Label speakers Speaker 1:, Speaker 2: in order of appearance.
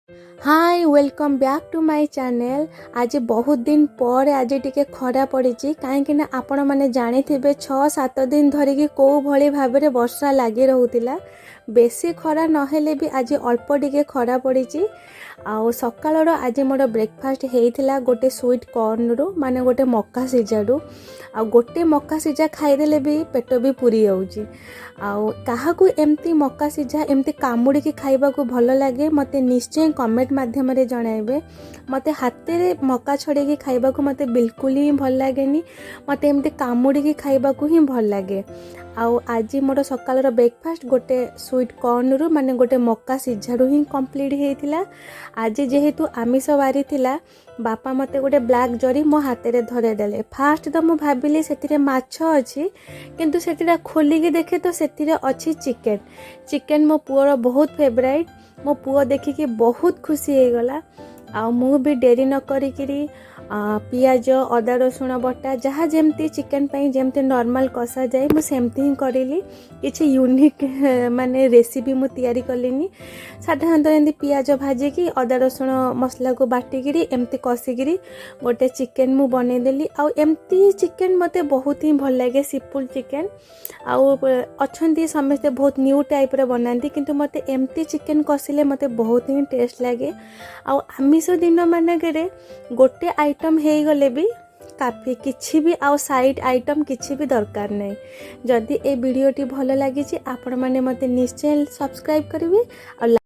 Speaker 1: Hi welcome back to my channel. आज बहुत दिन पर आज टिके खरा पड़ी कहीं आपण मैंने जानी थे 6-7 दिन धरिकी कौ भली भाव में वर्षा लगी रोला। बेसी खरा नहेले भी आज अल्प टिके खरा पड़ी। आउ सकाळर आज मोर ब्रेकफास्ट होता गोटे स्वीट कॉर्न रु माने गोटे मक्का सिझारू आ गोटे मक्का सिझा खाईदेले भी पेट भी पूरी जाऊँगी। आउ काहाकू एमती मक्का सिझा एमती कामुड़ी खाइबा को भल लगे मते निश्चय कमेंट माध्यम रे जणाइबे। मते हाथे रे मक्का छड़ेकी खाइबा को मते बिल्कुल ही भल लागेनी, मते एमती कामुड़ी खाइबा को ही भल लगे। आउ आज मोर सकाळर ब्रेकफास्ट गोटे स्वीट कॉर्न रु माने गोटे मक्का सिझारू ही कंप्लीट हेतिला। आज जेहेतु आमिष बारी थिला बापा मते गोटे ब्लैक जरी मो हाथ रे धरे देले। फास्ट तो मु भाबिली सेतिरे माछ अछि किंतु सेतिरा खोलिकी देखे तो सेतिरे अछि चिकन। चिकन मो पुअर बहुत फेवरेट। मो पुओ देखिकी बहुत खुशी हो गला। आ मु भी डेरी न करिकिरी पियाज अदा रसुण बटा जहाँ जमती चिकन पाई जमती नॉर्मल कषा जाए मु सेमती ही करिली। किछि यूनिक माने रेसिपी मु तैयारी कलिनी। साधारणतः एमती पियाज भाजिकी अदा रसुण मसला को बाटिकी एमती कषिकी गोटे चिकन मु बनै देली। आउ एमती चिकन मते बहुत ही भल लगे सिंपल चिकन। आउ अछंती समस्ते बहुत न्यू टाइप रे बनाती किंतु मते एमती चिकन कषिले मते बहुत ही टेस्ट लगे। आउ आमिष दिन मानकरे गोटे आइटम हे गले भी काफी किछि भी आउ साइड आइटम किछि भी दरकार नहीं। जदि ए वीडियोटी भल लगी आपण माने मते निश्चय सब्सक्राइब करिवे।